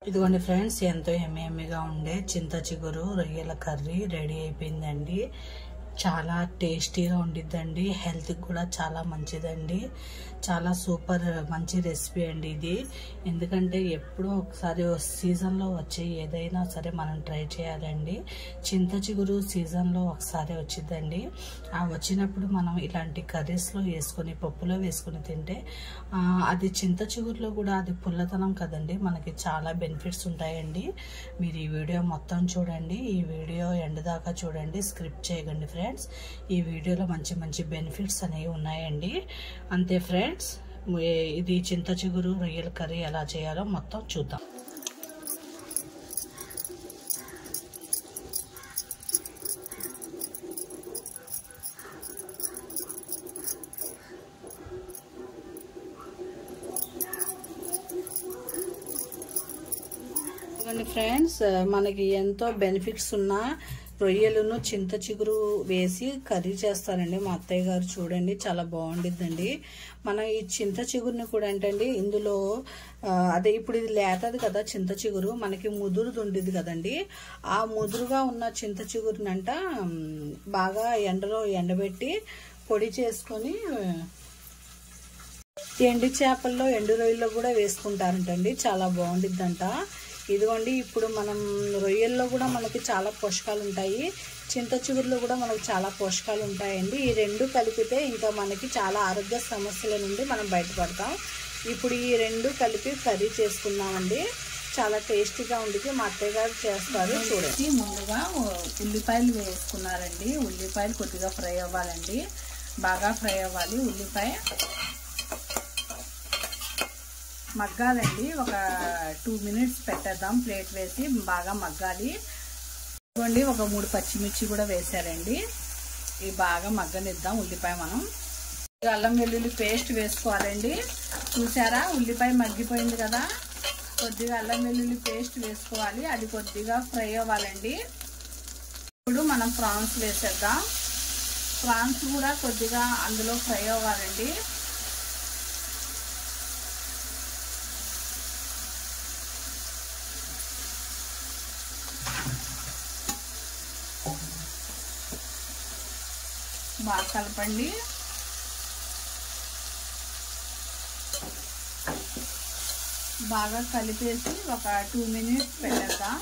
ఇదిగోండి ఫ్రెండ్స్, ఎంతో ఎమ్మీగా ఉండే చింత చిగురు రొయ్యల కర్రీ రెడీ అయిపోయిందండి. చాలా టేస్టీగా ఉండిద్దండి. హెల్త్కి కూడా చాలా మంచిదండి. చాలా సూపర్ మంచి రెసిపీ అండి ఇది. ఎందుకంటే ఎప్పుడో ఒకసారి సీజన్లో వచ్చే ఏదైనా సరే మనం ట్రై చేయాలండి. చింత చిగురు సీజన్లో ఒకసారి వచ్చిందండి. ఆ వచ్చినప్పుడు మనం ఇలాంటి కర్రీస్లో వేసుకొని పప్పులో వేసుకొని తింటే అది చింత చిగురులో కూడా అది పుల్లతనం కదండి, మనకి చాలా బెనిఫిట్స్ ఉంటాయండి. మీరు ఈ వీడియో మొత్తం చూడండి, ఈ వీడియో ఎండ్ దాకా చూడండి, స్క్రిప్ట్ చేయకండి ఫ్రెండ్స్. ఈ వీడియోలో మంచి మంచి బెనిఫిట్స్ అనేవి ఉన్నాయండి. అంతే ఫ్రెండ్స్, ఇది చింత చిగురు రొయ్యల కర్రీ ఎలా చేయాలో మొత్తం చూద్దాం. ఫ్రెండ్స్, మనకి ఎంతో బెనిఫిట్స్ ఉన్న రొయ్యలను చింత చిగురు వేసి కర్రీ చేస్తారండి మా అత్తయ్య గారు. చూడండి, చాలా బాగుండిద్దండి. మనం ఈ చింత చిగురుని కూడా ఏంటండి ఇందులో అదే ఇప్పుడు ఇది లేతది కదా చింత చిగురు, మనకి ముదురుది ఉండిద్ది కదండి. ఆ ముదురుగా ఉన్న చింత చిగురునంట బాగా ఎండలో ఎండబెట్టి పొడి చేసుకొని ఎండు చేపల్లో ఎండు రొయ్యల్లో కూడా వేసుకుంటారంటండి. చాలా బాగుండిద్దంట. ఇదిగోండి, ఇప్పుడు మనం రొయ్యల్లో కూడా మనకి చాలా పోషకాలు ఉంటాయి, చింత చిగురులో కూడా మనకు చాలా పోషకాలు ఉంటాయండి. ఈ రెండు కలిపితే ఇంకా మనకి చాలా ఆరోగ్య సమస్యల నుండి మనం బయటపడతాం. ఇప్పుడు ఈ రెండు కలిపి కర్రీ చేసుకున్నామండి. చాలా టేస్టీగా ఉంటుంది. మా అత్తయ్య గారు చేస్తారు. చూడండి, ముందుగా ఉల్లిపాయలు వేసుకున్నారండి. ఉల్లిపాయలు కొద్దిగా ఫ్రై అవ్వాలండి, బాగా ఫ్రై అవ్వాలి. ఉల్లిపాయ మగ్గాలండి. ఒక 2 minutes పెట్టేద్దాం, ప్లేట్ వేసి బాగా మగ్గాలి. ఇదిగోండి, ఒక 3 పచ్చిమిర్చి కూడా వేసారండి. ఇవి బాగా మగ్గనిద్దాం. ఉల్లిపాయ మనం అల్లం వెల్లుల్లి పేస్ట్ వేసుకోవాలండి. చూసారా, ఉల్లిపాయ మగ్గిపోయింది కదా, కొద్దిగా అల్లం వెల్లుల్లి పేస్ట్ వేసుకోవాలి. అది కొద్దిగా ఫ్రై అవ్వాలండి. ఇప్పుడు మనం ప్రాన్స్ వేసేద్దాం. ప్రాన్స్ కూడా కొద్దిగా అందులో ఫ్రై అవ్వాలండి. బాగా కలపండి. బాగా కలిపేసి ఒక 2 minutes పెట్టేద్దాం.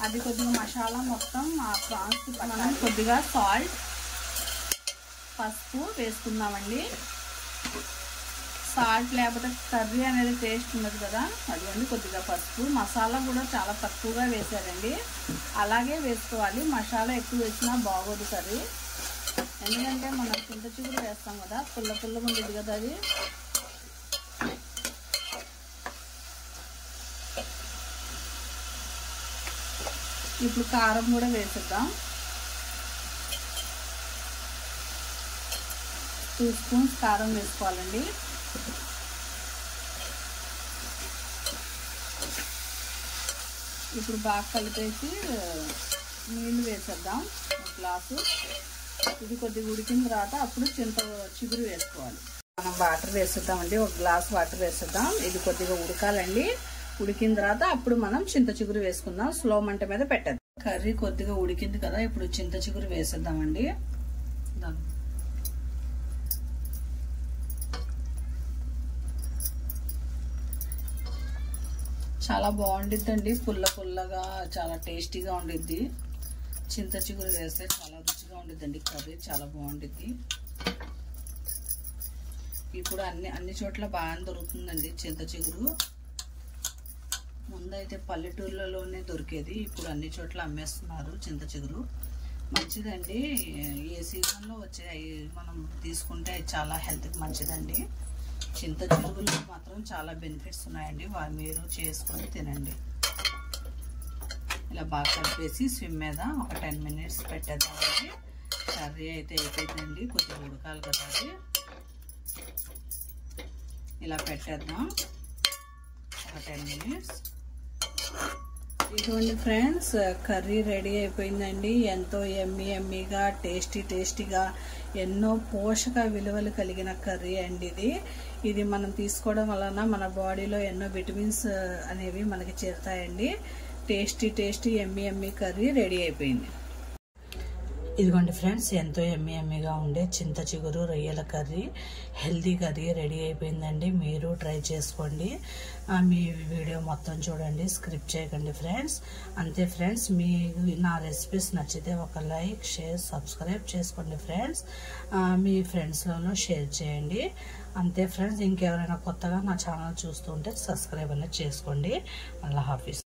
అది కొద్దిగా మసాలా మొత్తం ఆ ప్రాన్స్ మనం కొద్దిగా సాల్ట్, పసుపు వేసుకుందామండి. సాల్ట్ లేకపోతే కర్రీ అనేది టేస్ట్ ఉండదు కదా, అదిగోండి కొద్దిగా పసుపు. మసాలా కూడా చాలా తక్కువగా వేసారండి, అలాగే వేసుకోవాలి. మసాలా ఎక్కువ వేసినా బాగోదు కర్రీ, ఎందుకంటే మనం చింత చిగురు వేస్తాం కదా, పుల్ల పుల్లగా ఉండేది కదా అది. ఇప్పుడు కారం కూడా వేసేద్దాం. 2 spoons కారం వేసుకోవాలండి. ఇప్పుడు బాగా కలిపేసి నీళ్ళు వేసేద్దాం, 1 గ్లాసు. ఇది కొద్దిగా ఉడికిన తర్వాత అప్పుడు చింత చిగురు వేసుకోవాలి. మనం వాటర్ వేసేద్దామండి, 1 గ్లాస్ వాటర్ వేసేద్దాం. ఇది కొద్దిగా ఉడకాలండి. ఉడికిన తర్వాత అప్పుడు మనం చింత చిగురు వేసుకుందాం. స్లో మంట మీద పెట్టేద్దాం. కర్రీ కొద్దిగా ఉడికింది కదా, ఇప్పుడు చింత చిగురు వేసేద్దామండి. చాలా బాగుండిద్దండి, పుల్ల పుల్లగా చాలా టేస్టీగా ఉండిద్ది. చింత చిగురు వేస్తే చాలా రుచిగా ఉండిద్దండి కర్రీ, చాలా బాగుండిద్ది. ఇప్పుడు అన్ని చోట్ల బాగా దొరుకుతుందండి చింత చిగురు. ముందైతే పల్లెటూర్లలోనే దొరికేది, ఇప్పుడు అన్ని చోట్ల అమ్మేస్తున్నారు చింత చిగురు. మంచిదండి, ఏ సీజన్లో వచ్చే మనం తీసుకుంటే చాలా హెల్త్కి మంచిదండి. చింత చిగురులో మాత్రం చాలా బెనిఫిట్స్ ఉన్నాయండి, మీరు చేసుకొని తినండి. ఇలా బాగా కలిపేసి స్విమ్ మీద ఒక 10 minutes పెట్టేద్దామండి. కర్రీ అయితే అయిపోయిందండి, కొద్దిగా ఉడకాలి కదా అది. ఇలా పెట్టేద్దాం ఒక 10 minutes. ఇదిగోండి ఫ్రెండ్స్, కర్రీ రెడీ అయిపోయిందండి. ఎంతో ఎమ్మీగా టేస్టీగా ఎన్నో పోషక విలువలు కలిగిన కర్రీ అండి ఇది మనం తీసుకోవడం వలన మన బాడీలో ఎన్నో విటమిన్స్ అనేవి మనకి చేరుతాయండి. టేస్టీ ఎమ్మీ కర్రీ రెడీ అయిపోయింది. ఇదిగోండి ఫ్రెండ్స్, ఎంతో ఎమ్మీగా ఉండే చింత చిగురు రొయ్యల కర్రీ, హెల్తీ కర్రీ రెడీ అయిపోయిందండి. మీరు ట్రై చేసుకోండి. మీ వీడియో మొత్తం చూడండి, స్క్రిప్ట్ చేయకండి ఫ్రెండ్స్. అంతే ఫ్రెండ్స్, నా రెసిపీస్ నచ్చితే ఒక లైక్, షేర్, సబ్స్క్రైబ్ చేసుకోండి ఫ్రెండ్స్. మీ ఫ్రెండ్స్లలో షేర్ చేయండి. అంతే ఫ్రెండ్స్, ఇంకెవరైనా కొత్తగా నా ఛానల్ చూస్తుంటే సబ్స్క్రైబ్ అనేది చేసుకోండి. అల్లాహ్ హాఫీజ్.